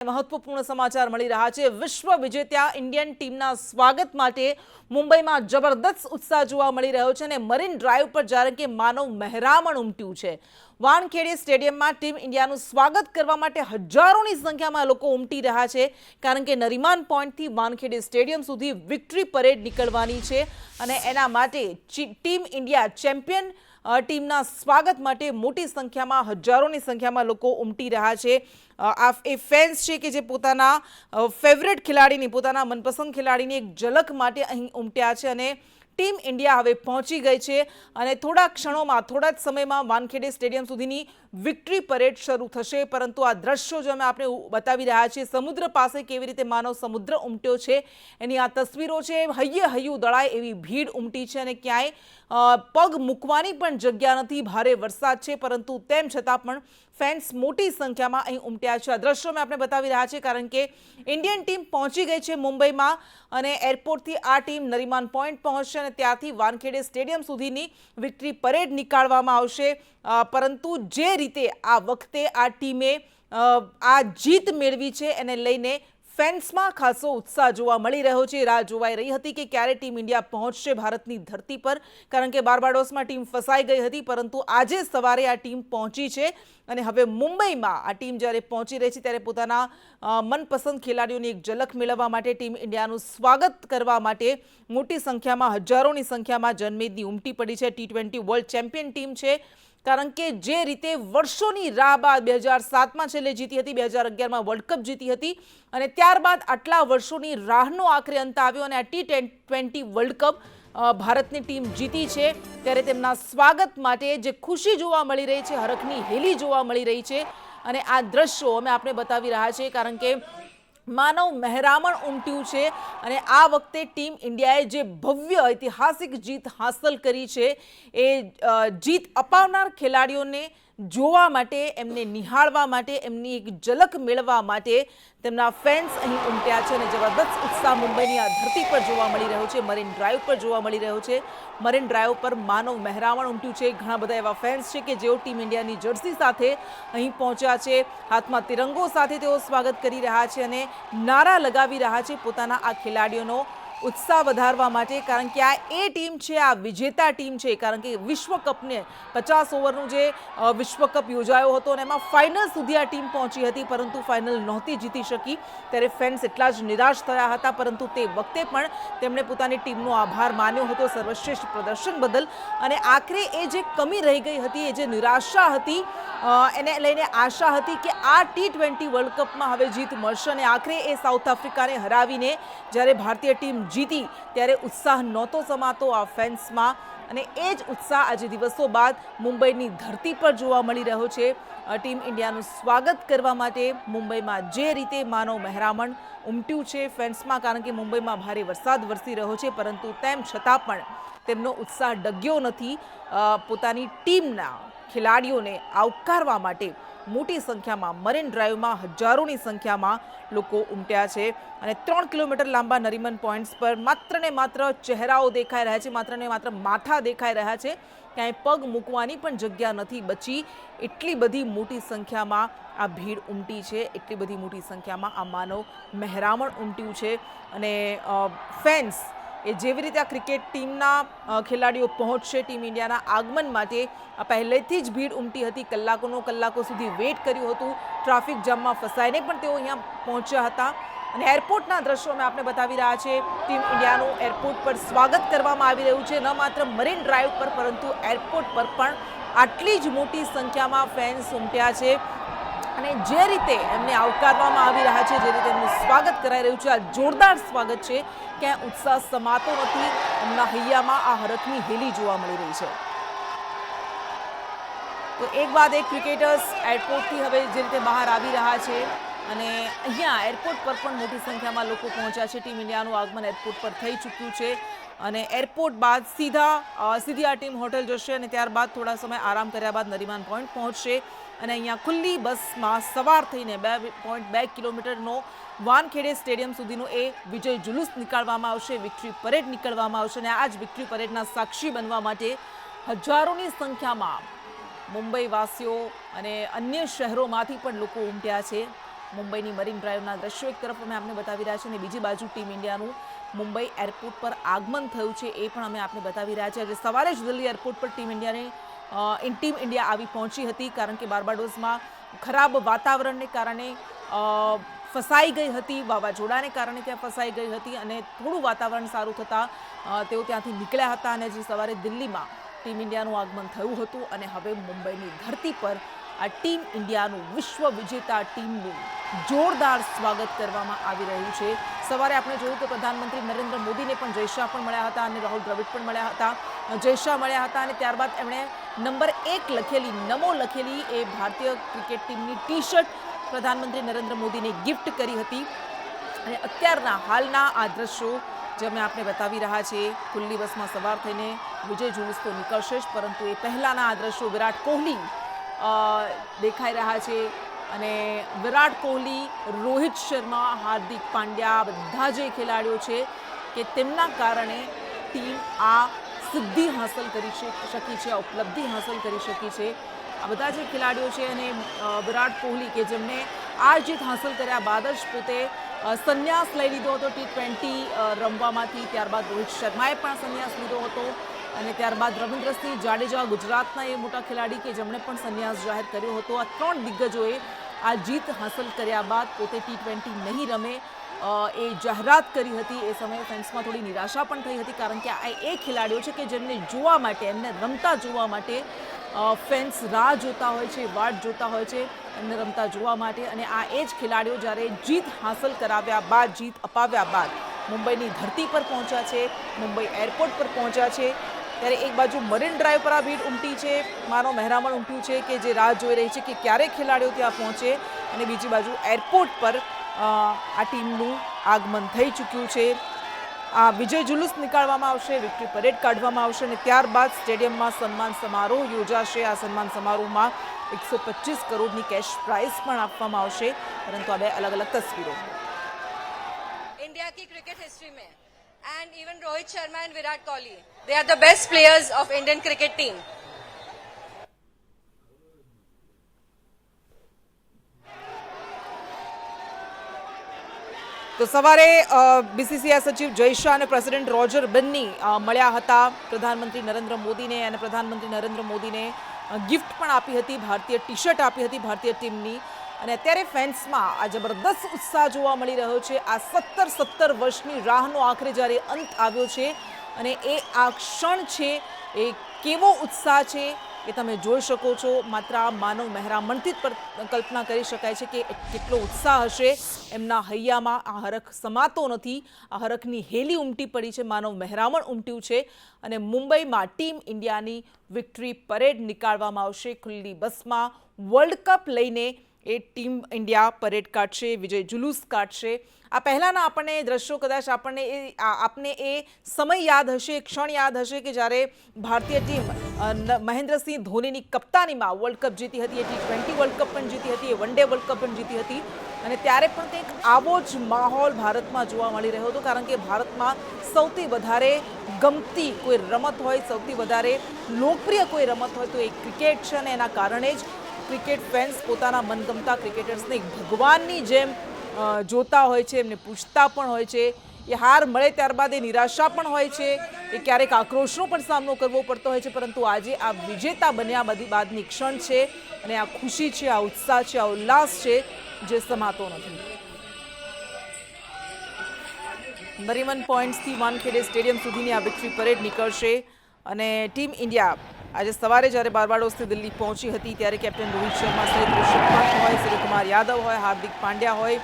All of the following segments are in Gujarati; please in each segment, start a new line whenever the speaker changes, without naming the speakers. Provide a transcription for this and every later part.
મહત્વપૂર્ણ સમાચાર મળી રહ્યા છે। વિશ્વ વિજેતા ઇન્ડિયન ટીમના સ્વાગત માટે મુંબઈમાં જબરદસ્ત ઉત્સાહ જોવા મળી રહ્યો છે અને મરીન ડ્રાઈવ પર જાણે કે માનવ મહેરામણ ઉમટ્યું છે। વાનખેડે સ્ટેડિયમમાં ટીમ ઇન્ડિયાનું સ્વાગત કરવા માટે હજારોની સંખ્યામાં લોકો ઉમટી રહ્યા છે, કારણ કે નરીમાન પોઈન્ટથી વાનખેડે સ્ટેડિયમ સુધી વિક્ટરી પરેડ નીકળવાની છે અને એના માટે ટીમ ઇન્ડિયા ચેમ્પિયન ટીમના સ્વાગત માટે મોટી સંખ્યામાં હજારોની સંખ્યામાં લોકો ઉમટી રહ્યા છે। આ એ ફેન્સ છે કે જે પોતાના ફેવરેટ ખેલાડીની, પોતાના મનપસંદ ખેલાડીની એક ઝલક માટે અહીં ઉમટ્યા છે અને ટીમ ઇન્ડિયા હવે પહોંચી ગઈ છે અને થોડા ક્ષણોમાં, થોડા જ સમયમાં વાનખેડે સ્ટેડિયમ સુધીની વિક્ટરી પરેડ શરૂ થશે। પરંતુ આ દ્રશ્યો જો અમે આપણે બતાવી રહ્યા છીએ, સમુદ્ર પાસે કેવી રીતે માનવ સમુદ્ર ઉમટ્યો છે એની આ તસવીરો છે। હૈયે હૈયું દળાય એવી ભીડ ઉમટી છે અને ક્યાંય પગ મૂકવાની પણ જગ્યા નથી। ભારે વરસાદ છે, પરંતુ તેમ છતાં પણ ફેન્સ મોટી સંખ્યામાં અહીં ઉમટ્યા છે। આ દ્રશ્યો મેં આપણે બતાવી રહ્યા છે કારણ કે ઇન્ડિયન ટીમ પહોંચી ગઈ છે મુંબઈમાં અને એરપોર્ટથી આ ટીમ નરીમાન પોઈન્ટ પહોંચશે અને ત્યાંથી વાનખેડે સ્ટેડિયમ સુધીની વિક્ટરી પરેડ નીકાળવામાં આવશે। પરંતુ જે રીતે આ વખતે આ ટીમે આ જીત મેળવી છે એને લઈને ફેન્સમાં ખાસો ઉત્સાહ જોવા મળી રહ્યો છે। રાહ જોવાઈ રહી હતી કે ક્યારે ટીમ ઇન્ડિયા પહોંચશે ભારતની ધરતી પર, કારણ કે બાર્બાડોસમાં ટીમ ફસાઈ ગઈ હતી, પરંતુ આજે સવારે આ ટીમ પહોંચી છે અને હવે મુંબઈમાં આ ટીમ જ્યારે પહોંચી રહી છે ત્યારે પોતાના મનપસંદ ખેલાડીઓની એક ઝલક મેળવવા માટે, ટીમ ઇન્ડિયાનું સ્વાગત કરવા માટે મોટી સંખ્યામાં, હજારોની સંખ્યામાં જનમેદની ઉમટી પડી છે। T20 વર્લ્ડ ચેમ્પિયન ટીમ છે, કારણ કે જે રીતે વર્ષોની રાહ બાદ 2007માં છેલ્લે જીતી હતી, 2011માં વર્લ્ડ કપ જીતી હતી અને ત્યારબાદ આટલા વર્ષોની રાહનો આખરે અંત આવ્યો અને આ T20 વર્લ્ડ કપ ભારતની ટીમ જીતી છે ત્યારે તેમના સ્વાગત માટે જે ખુશી જોવા મળી રહી છે, હરખની હેલી જોવા મળી રહી છે અને આ દ્રશ્યો અમે આપણે બતાવી રહ્યા છીએ કારણ કે માનવ મહેરામણ ઉમટ્યું છે અને આ વખતે ટીમ ઇન્ડિયાએ જે ભવ્ય ઐતિહાસિક જીત હાંસલ કરી છે એ જીત અપાવનાર ખેલાડીઓને જોવા માટે, એમને નિહાળવા માટે, એમની એક ઝલક મેળવવા માટે તેમના ફેન્સ અહીં ઉમટ્યા છે અને જબરદસ્ત ઉત્સાહ મુંબઈની આ ધરતી પર જોવા મળી રહ્યો છે, મરીન ડ્રાઈવ પર જોવા મળી રહ્યો છે। મરીન ડ્રાઈવ પર માનવ મહેરામણ ઉમટ્યું છે। ઘણા બધા એવા ફેન્સ છે કે જેઓ ટીમ ઇન્ડિયાની જર્સી સાથે અહીં પહોંચ્યા છે, હાથમાં તિરંગો સાથે તેઓ સ્વાગત કરી રહ્યા છે અને નારા લગાવી રહ્યા છે પોતાના આ ખેલાડીઓનો ઉત્સાહ વધારવા માટે, કારણ કે આ એ ટીમ છે, આ વિજેતા ટીમ છે, કારણ કે વિશ્વ કપને 50 ઓવરનું જે વિશ્વ કપ યોજાયો હતો અને એમાં ફાઇનલ સુધી આ ટીમ પહોંચી હતી, પરંતુ ફાઇનલ નહોતી જીતી શકી ત્યારે ફેન્સ એટલા જ નિરાશ થયા હતા, પરંતુ તે વખતે પણ તેમણે પોતાની ટીમનો આભાર માન્યો હતો સર્વશ્રેષ્ઠ પ્રદર્શન બદલ અને આખરે એ જે કમી રહી ગઈ હતી, એ જે નિરાશા હતી, એને લઈને આશા હતી કે આ T20 વર્લ્ડ કપમાં હવે જીત મળશે અને આખરે એ સાઉથ આફ્રિકાને હરાવીને જ્યારે ભારતીય ટીમ જીતી ત્યારે ઉત્સાહ નહોતો સમાતો આ ફેન્સમાં અને એ જ ઉત્સાહ આજે દિવસો બાદ મુંબઈની ધરતી પર જોવા મળી રહ્યો છે। ટીમ ઇન્ડિયાનું સ્વાગત કરવા માટે મુંબઈમાં જે રીતે માનવ મહેરામણ ઉમટ્યું છે ફેન્સમાં, કારણ કે મુંબઈમાં ભારે વરસાદ વરસી રહ્યો છે, પરંતુ તેમ છતાં પણ તેમનો ઉત્સાહ ડગ્યો નથી। પોતાની ટીમના ખેલાડીઓને આવકારવા માટે મોટી સંખ્યામાં મરીન ડ્રાઈવમાં હજારોની સંખ્યામાં લોકો ઉમટ્યા છે અને 3 કિલોમીટર લાંબા નરીમન પોઈન્ટ્સ પર માત્ર ને માત્ર ચહેરાઓ દેખાઈ રહ્યા છે, માત્ર ને માત્ર માથા દેખાઈ રહ્યા છે, ક્યાંય પગ મૂકવાની પણ જગ્યા નથી બચી। એટલી બધી મોટી સંખ્યામાં આ ભીડ ઉમટી છે, એટલી બધી મોટી સંખ્યામાં આ માનવ મહેરામણ ઉમટ્યું છે અને ફેન્સ એ જેવી રીતે આ ક્રિકેટ ટીમના ખેલાડીઓ પહોંચશે ટીમ ઇન્ડિયાના આગમન માટે, આ પહેલેથી જ ભીડ ઉમટી હતી, કલાકો સુધી વેઇટ કર્યું હતું, ટ્રાફિક જામમાં ફસાઈને પણ તેઓ અહીંયા પહોંચ્યા હતા અને એરપોર્ટના દ્રશ્યો અમે આપણે બતાવી રહ્યા છીએ। ટીમ ઇન્ડિયાનું એરપોર્ટ પર સ્વાગત કરવામાં આવી રહ્યું છે, ન માત્ર મરીન ડ્રાઈવ પર પરંતુ એરપોર્ટ પર પણ આટલી જ મોટી સંખ્યામાં ફેન્સ ઉમટ્યા છે અને જે રીતે એમને આવકારવામાં આવી રહ્યા છે, જે રીતે એમનું સ્વાગત કરાઈ રહ્યું છે, આ જોરદાર સ્વાગત છે, ક્યાંય ઉત્સાહ સમાતો નથી, એમના હૈયામાં આ હરખની હેલી જોવા મળી રહી છે। તો એક બાદ એક ક્રિકેટર્સ એરપોર્ટથી હવે જે રીતે બહાર આવી રહ્યા છે અને અહીંયા એરપોર્ટ પર પણ મોટી સંખ્યામાં લોકો પહોંચ્યા છે। ટીમ ઇન્ડિયાનું આગમન એરપોર્ટ પર થઈ ચૂક્યું છે અને એરપોર્ટ બાદ સીધી આ ટીમ હોટલ જશે અને ત્યારબાદ થોડા સમય આરામ કર્યા બાદ નરીમાન પોઈન્ટ પહોંચશે અને અહીંયા ખુલ્લી બસમાં સવાર થઈને 2.2 કિલોમીટરનો વાનખેડે સ્ટેડિયમ સુધીનો એ વિજય જુલુસ નીકાળવામાં આવશે, વિક્ટરી પરેડ નીકળવામાં આવશે અને આ જ વિક્ટરી પરેડના સાક્ષી બનવા માટે હજારોની સંખ્યામાં મુંબઈવાસીઓ અને અન્ય શહેરોમાંથી પણ લોકો ઉમટ્યા છે। મુંબઈની મરીન ડ્રાઈવના દ્રશ્યો એક તરફ અમે આપને બતાવી રહ્યા છીએ અને બીજી બાજુ ટીમ ઇન્ડિયાનું મુંબઈ એરપોર્ટ પર આગમન થયું છે એ પણ અમે આપને બતાવી રહ્યા છીએ. આજે સવારે જ દિલ્હી એરપોર્ટ પર ટીમ ઇન્ડિયા આવી પહોંચી હતી, કારણ કે બાર્બાડોસમાં ખરાબ વાતાવરણને કારણે ફસાઈ ગઈ હતી, વાવાઝોડાને કારણે ત્યાં ફસાઈ ગઈ હતી અને થોડું વાતાવરણ સારું થતાં તેઓ ત્યાંથી નીકળ્યા હતા અને આજે સવારે દિલ્હીમાં ટીમ ઇન્ડિયાનું આગમન થયું હતું અને હવે મુંબઈની ધરતી પર આ ટીમ ઇન્ડિયાનું વિશ્વ વિજેતા ટીમનું જોરદાર સ્વાગત કરવામાં આવી રહ્યું છે. સવારે આપણે જોયું કે પ્રધાનમંત્રી નરેન્દ્ર મોદીને પણ જય શાહ પણ મળ્યા હતા અને રાહુલ દ્રવિડ પણ મળ્યા હતા, જય શાહ મળ્યા હતા અને ત્યારબાદ એમણે નંબર 1 લખેલી, નમો લખેલી એ ભારતીય ક્રિકેટ ટીમની ટી-શર્ટ પ્રધાનમંત્રી નરેન્દ્ર મોદીને ગિફ્ટ કરી હતી. અને અત્યારના હાલના આ દ્રશ્યો જે અમે આપને બતાવી રહ્યા છીએ, ખુલ્લી બસમાં સવાર થઈને વિજય જુલુસ તો નીકળશે જ, પરંતુ એ પહેલાંના આ દ્રશ્યો વિરાટ કોહલી દેખાઈ રહ્યા છે અને વિરાટ કોહલી, રોહિત શર્મા, હાર્દિક પાંડ્યા બધા જે ખેલાડીઓ છે કે તેમના કારણે ટીમ આ સિદ્ધિ હાંસલ કરી શકી છે, ઉપલબ્ધિ હાંસલ કરી શકી છે. આ બધા જે ખેલાડીઓ છે અને વિરાટ કોહલી કે જેમને આ જીત હાંસલ કર્યા બાદ જ પોતે સંન્યાસ લઈ લીધો હતો T20 રમવામાંથી. ત્યારબાદ રોહિત શર્માએ પણ સંન્યાસ લીધો હતો અને ત્યારબાદ રવિન્દ્રસિંહ જાડેજા, ગુજરાતના એ મોટા ખેલાડી કે જેમણે પણ સંન્યાસ જાહેર કર્યો હતો. આ 3 દિગ્ગજોએ આ જીત હાંસલ કર્યા બાદ પોતે T20 નહીં રમે એ જાહેરાત કરી હતી. એ સમયે ફેન્સમાં થોડી નિરાશા પણ થઈ હતી, કારણ કે આ એ ખેલાડીઓ છે કે જેમને જોવા માટે, એમને રમતા જોવા માટે ફેન્સ રાહ જોતા હોય છે, વાટ જોતા હોય છે એમને રમતા જોવા માટે. અને આ એ જ ખેલાડીઓ જ્યારે જીત હાંસલ કરાવ્યા બાદ, જીત અપાવ્યા બાદ મુંબઈની ધરતી પર પહોંચ્યા છે, મુંબઈ એરપોર્ટ પર પહોંચ્યા છે, ત્યારે એક બાજુ મરીન ડ્રાઈવ પર આ ભીડ ઉમટી છે, માનો મહેરામણ ઉમટ્યું છે કે જે રાહ જોઈ રહી છે કે ક્યારે ખેલાડીઓ ત્યાં પહોંચે, અને બીજી બાજુ એરપોર્ટ પર આ ટીમનું આગમન થઈ ચૂક્યું છે. આ વિજય જુલુસ નીકાળવામાં આવશે, વિક્ટરી પરેડ કાઢવામાં આવશે અને ત્યારબાદ સ્ટેડિયમમાં સન્માન સમારોહ યોજાશે. આ સન્માન સમારોહમાં 125 કરોડની કેશ પ્રાઇઝ પણ આપવામાં આવશે. પરંતુ આ બે અલગ અલગ તસવીરો
इंडिया की क्रिकेट हिस्ट्री में and even Rohit Sharma and Virat Kohli, they are the best players of Indian cricket team.
તો સવારે બીસીસીઆઈ સચિવ જય શાહ અને પ્રેસિડેન્ટ રોજર બન્ની મળ્યા હતા પ્રધાનમંત્રી નરેન્દ્ર મોદીને, અને પ્રધાનમંત્રી નરેન્દ્ર મોદીને ગિફ્ટ પણ આપી હતી, ભારતીય ટી-શર્ટ આપી હતી ભારતીય ટીમની. અને અત્યારે ફેન્સમાં આ જબરદસ્ત ઉત્સાહ જોવા મળી રહ્યો છે. આ 17 વર્ષની રાહનો આખરે જ્યારે અંત આવ્યો છે અને એ આ ક્ષણ છે, એ કેવો ઉત્સાહ છે એ તમે જોઈ શકો છો. માત્ર આ માનવ મહેરામણથી જ કલ્પના કરી શકાય છે કે કેટલો ઉત્સાહ હશે એમના હૈયામાં. આ હરખ સમાતો નથી, આ હરખની હેલી ઉમટી પડી છે, માનવ મહેરામણ ઉમટ્યું છે અને મુંબઈમાં ટીમ ઇન્ડિયાની વિક્ટરી પરેડ નીકાળવામાં આવશે. ખુલ્લી બસમાં વર્લ્ડ કપ લઈને એ ટીમ ઇન્ડિયા પરેડ કાઢશે, વિજય જુલુસ કાઢશે. આ પહેલાંના આપણને દ્રશ્યો કદાચ આપને એ સમય યાદ હશે, ક્ષણ યાદ હશે કે જ્યારે ભારતીય ટીમ મહેન્દ્રસિંહ ધોનીની કપ્તાનીમાં વર્લ્ડ કપ જીતી હતી, એ T20 વર્લ્ડ કપ પણ જીતી હતી, એ વન ડે વર્લ્ડ કપ પણ જીતી હતી. અને ત્યારે પણ કંઈક આવો જ માહોલ ભારતમાં જોવા મળી રહ્યો હતો, કારણ કે ભારતમાં સૌથી વધારે ગમતી કોઈ રમત હોય, સૌથી વધારે લોકપ્રિય કોઈ રમત હોય તો એ ક્રિકેટ છે. અને એના કારણે જ ક્રિકેટ ફેન્સ પોતાના મનગમતા ક્રિકેટર્સને એક ભગવાનની જેમ જોતા હોય છે, એમને પૂછતા પણ હોય છે. એ હાર મળે ત્યારબાદ એ નિરાશા પણ હોય છે, એ ક્યારેક આક્રોશનો પણ સામનો કરવો પડતો હોય છે. પરંતુ આજે આ વિજેતા બન્યા બાદની ક્ષણ છે અને આ ખુશી છે, આ ઉત્સાહ છે, આ ઉલ્લાસ છે જે સમાતો નથી. નરીમન પોઈન્ટ્સથી વાનખેડે સ્ટેડિયમ સુધીની આ વિક્ટરી પરેડ નીકળશે. અને ટીમ ઇન્ડિયા આજે સવારે જ્યારે બાર્બાડોસથી દિલ્હી પહોંચી હતી ત્યારે કેપ્ટન રોહિત શર્મા સહિત ઋષભ પંત હોય, સૂર્યકુમાર યાદવ હોય, હાર્દિક પાંડ્યા હોય,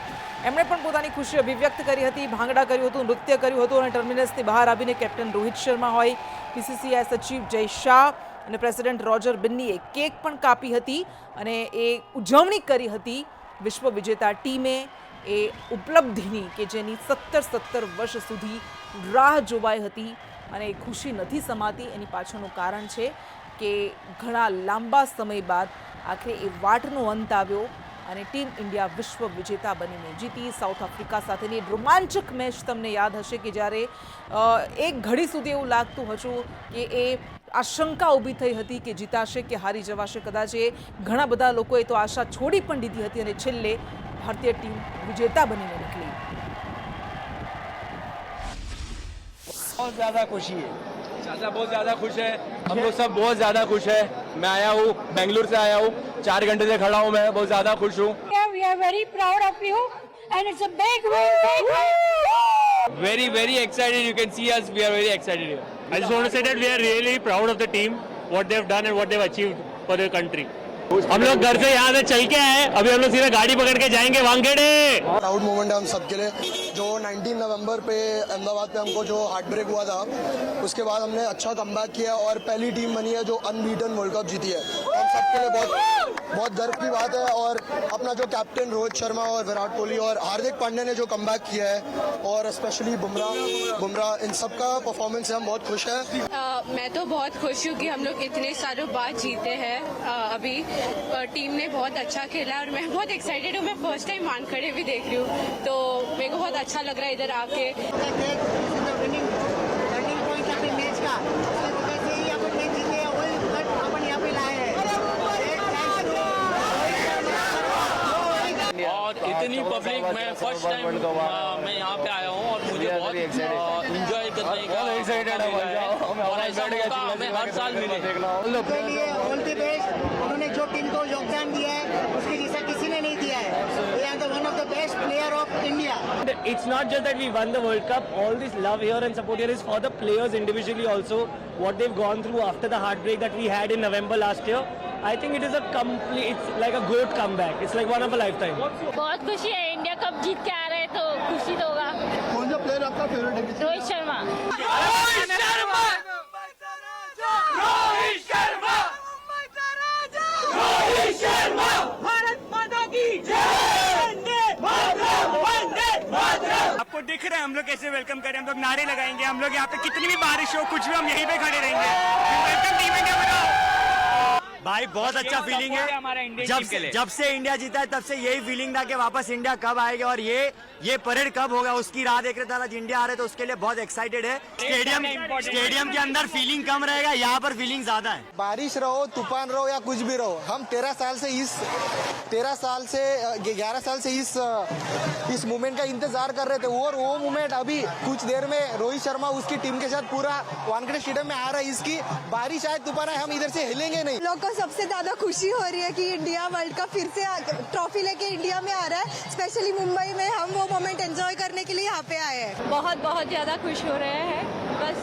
એમણે પણ પોતાની ખુશી અભિવ્યક્ત કરી હતી, ભાંગડા કર્યું હતું, નૃત્ય કર્યું હતું. અને ટર્મિનસથી બહાર આવીને કેપ્ટન રોહિત શર્મા હોય, બીસીસીઆઈ સચિવ જય શાહ અને પ્રેસિડેન્ટ રોજર બન્નીએ કેક પણ કાપી હતી અને એ ઉજવણી કરી હતી વિશ્વ વિજેતા ટીમે એ ઉપલબ્ધિની કે જેની 17 વર્ષ સુધી રાહ જોવાઈ હતી. અને એ ખુશી નથી સમાતી. એની પાછળનું કારણ છે કે ઘણા લાંબા સમય બાદ આખરે એ વાટનો અંત આવ્યો અને ટીમ ઇન્ડિયા વિશ્વ વિજેતા બનીને જીતી. સાઉથ આફ્રિકા સાથેની રોમાંચક મેચ તમને યાદ હશે કે જ્યારે એક ઘડી સુધી એવું લાગતું હતું કે એ આશંકા ઊભી થઈ હતી કે જીતાશે કે હારી જવાશે. કદાચ એ ઘણા બધા લોકોએ તો આશા છોડી પણ દીધી હતી અને છેલ્લે ભારતીય ટીમ વિજેતા બનીને નીકળી।
बहुत ज़्यादा खुशी है।
चाचा बहुत ज़्यादा खुश है, हम लोग सब बहुत ज़्यादा खुश है। मैं आया हूँ, बेंगलुरु से आया हूँ, 4 घंटे से खड़ा हूँ, मैं बहुत ज़्यादा खुश हूँ।
We are very proud of you and it's a big win, big win.
Very excited. You can see us. We are very excited here.
I just want to say that we are really proud of the team, what they've done and what they've achieved for their country. हम लोग घर से यहाँ से चल के आए, अभी हम लोग सीधा गाड़ी पकड़ के जाएंगे वानखेड़े।
प्राउड मोमेंट है हम सबके लिए। जो 19 नवंबर पे अहमदाबाद पे हमको जो हार्ट ब्रेक हुआ था, उसके बाद हमने अच्छा कमबैक किया और पहली टीम बनी है जो अनबीटन वर्ल्ड कप जीती है। हम सबके लिए बहुत गर्व की बात है। और अपना जो कैप्टन रोहित शर्मा और विराट कोहली और हार्दिक पांड्या ने जो कमबैक किया है और स्पेशली बुमराह इन सब का परफॉर्मेंस से हम बहुत खुश हैं।
मैं तो बहुत खुश हूँ कि हम लोग इतने सालों बाद जीते हैं। अभी टीम ने बहुत अच्छा खेला और मैं बहुत एक्साइटेड हूँ। मैं फर्स्ट टाइम वानखेड़े भी देख रही हूँ, तो मेरे को बहुत अच्छा लग रहा है इधर आके।
और इतनी पब्लिक, मैं फर्स्ट टाइम मैं यहाँ पे आया हूँ और मुझे बहुत इंजॉय करने का और ऐसा मौका हमें हर साल मिले।
के लिए ऑल द बेस्ट। उन्होंने जो टीम को योगदान दिया है उसके जैसा किसी ने नहीं दिया है। They are the one of the best player of India.
It's not just that we won the World Cup, all this love here and support here is for the players individually also, what they've gone through after the heartbreak that we had in November last year. I think it is it's like a great comeback. It's like one of a lifetime.
बहुत खुशी है, इंडिया कप जीत के आ रहे हैं तो खुशी तो होगा।
कौन सा प्लेयर आपका फेवरेट है?
रोहित शर्मा।
आपको दिख रहा है हम लोग कैसे वेलकम करें, हम लोग नारे लगाएंगे, हम लोग यहाँ पे कितनी भी बारिश हो कुछ भी हम यहीं पे खड़े रहेंगे। वेलकम टीम इंडिया बनाओ। भाई बहुत अच्छा फीलिंग है। जब से इंडिया जीता है तब से यही फीलिंग था कि वापस इंडिया कब आएगा और ये परेड कब होगा उसकी राह देख रहे थे। आज इंडिया आ रहे तो उसके लिए बहुत एक्साइटेड है। स्टेडियम के अंदर फीलिंग कम रहेगा, यहाँ पर फीलिंग ज्यादा है।
बारिश रहो, तूफान रहो या कुछ भी रहो, हम 11 साल से इस मोमेंट का इंतजार कर रहे थे। और वो मोमेंट अभी कुछ देर में रोहित शर्मा उसकी टीम के साथ पूरा वानखेड़े स्टेडियम में आ रहा है। इसकी बारिश आए, तूफान आए, हम इधर से हिलेंगे नहीं।
लोग को सबसे ज्यादा खुशी हो रही है कि इंडिया वर्ल्ड कप फिर से ट्रॉफी लेके इंडिया में आ रहा है। स्पेशली मुंबई में हम वो मोमेंट एंजॉय करने के लिए यहाँ पे आए हैं।
बहुत ज़्यादा खुश हो रहे हैं। बस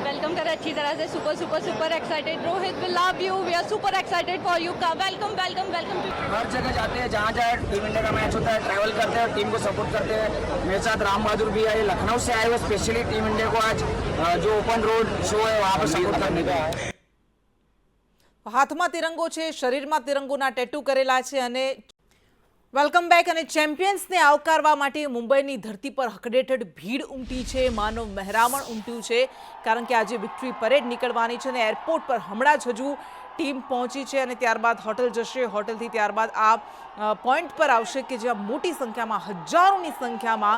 वेलकम करें अच्छी तरह से। Super excited. Rohit we love you, we are super excited for you. का वेलकम
हर जगह जाते हैं, जहाँ जहाँ टीम इंडिया का मैच होता है ट्रैवल करते हैं और टीम को सपोर्ट करते हैं। मेरे साथ राम बहादुर भी आए, लखनऊ से आए हुए स्पेशली टीम इंडिया को आज जो ओपन रोड शो है वहाँ पर सपोर्ट करने का है।
હાથમાં તિરંગો છે, શરીરમાં તિરંગોના ટેટુ કરેલા છે અને વેલકમ બેક અને ચેમ્પિયન્સને આવકારવા માટે મુંબઈની ધરતી પર હકડેઠડ ભીડ ઉમટી છે, માનવ મહેરામણ ઉમટ્યું છે કારણ કે આજે વિક્ટરી પરેડ નીકળવાની છે અને એરપોર્ટ પર હમણાં જ હજુ ટીમ પહોંચી છે અને ત્યારબાદ હોટલ જશે। હોટલથી ત્યારબાદ આ પોઈન્ટ પર આવશે કે જ્યાં મોટી સંખ્યામાં હજારોની સંખ્યામાં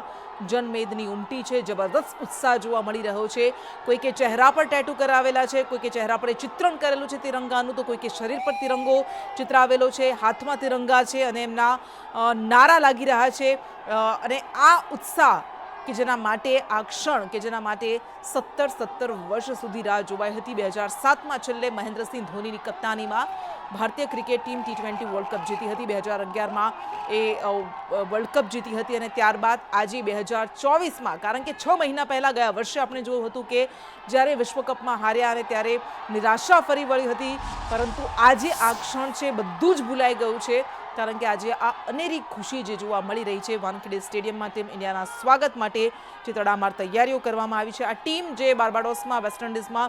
जनमेदनी उमटी है। जबरदस्त उत्साह जोवा मळी रह्यो छे। कोई के चेहरा पर टेटू करावेला छे, कोई के चेहरा पर चित्रण करेलुं छे तिरंगानुं, तो कोई के शरीर पर तिरंगो चित्रावेलो छे, हाथमां तिरंगा छे अने एमना नारा लागी रह्या छे। अने आ उत्साह કે જેના માટે આ ક્ષણ કે જેના માટે 17 વર્ષ સુધી રાહ જોવાઈ હતી। 2007માં છેલ્લે મહેન્દ્રસિંહ ધોનીની કપ્તાનીમાં ભારતીય cricket team T20 world cup જીતી હતી। 2011માં એ વર્લ્ડ કપ જીતી હતી અને ત્યારબાદ આજે 2024માં, કારણ કે 6 મહિના પહેલાં ગયા વર્ષે આપણે જોયું હતું કે જ્યારે વિશ્વકપમાં હાર્યા અને ત્યારે નિરાશા ફરી વળી હતી, પરંતુ આજે આ ક્ષણ છે બધું જ ભૂલાઈ ગયું છે કારણ કે આજે આ અનેરી ખુશી જે જોવા મળી રહી છે। વાનખેડે સ્ટેડિયમમાં ટીમ ઇન્ડિયાના સ્વાગત માટે જે તડામાર તૈયારીઓ કરવામાં આવી છે। આ ટીમ જે બાર્બાડોસમાં વેસ્ટ ઇન્ડિઝમાં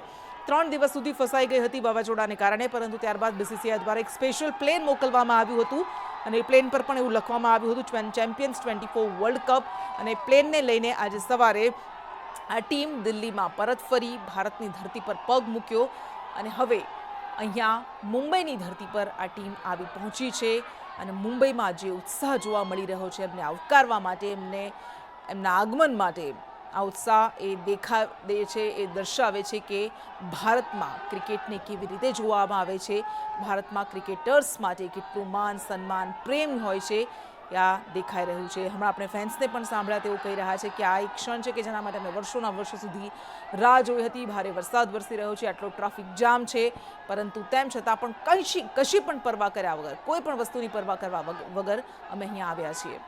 3 દિવસ સુધી ફસાઈ ગઈ હતી વાવાઝોડાને કારણે, પરંતુ ત્યારબાદ BCCI દ્વારા એક સ્પેશિયલ પ્લેન મોકલવામાં આવ્યું હતું અને એ પ્લેન પર પણ એવું લખવામાં આવ્યું હતું ચેમ્પિયન્સ 24 વર્લ્ડ કપ, અને પ્લેનને લઈને આજે સવારે આ ટીમ દિલ્હીમાં પરત ફરી ભારતની ધરતી પર પગ મૂક્યો અને હવે અહીંયા મુંબઈની ધરતી પર આ ટીમ આવી પહોંચી છે અને મુંબઈમાં જે ઉત્સાહ જોવા મળી રહ્યો છે એમને આવકારવા માટે, એમના આગમન માટે આ उत्साह એ દેખાડે છે, એ દર્શાવે છે કે ભારતમાં ક્રિકેટને કેવી રીતે જોવામાં આવે છે, ભારતમાં ક્રિકેટર્સ માટે કેટલું માન સન્માન પ્રેમ હોય છે આ દેખાઈ રહ્યું છે. હમણાં આપણે ફેન્સને પણ સાંભળ્યા તેઓ કહી રહ્યા છે કે આ એક ક્ષણ છે કે જેના માટે અમે વર્ષોના વર્ષો સુધી રાહ જોઈ હતી. ભારે વરસાદ વરસી રહ્યો છે, આટલો ટ્રાફિક જામ છે, પરંતુ તેમ છતાં પણ કશી પણ પરવા કર્યા વગર, કોઈ પણ વસ્તુની પરવા કરવા વગર અમે અહીંયા આવ્યા છીએ.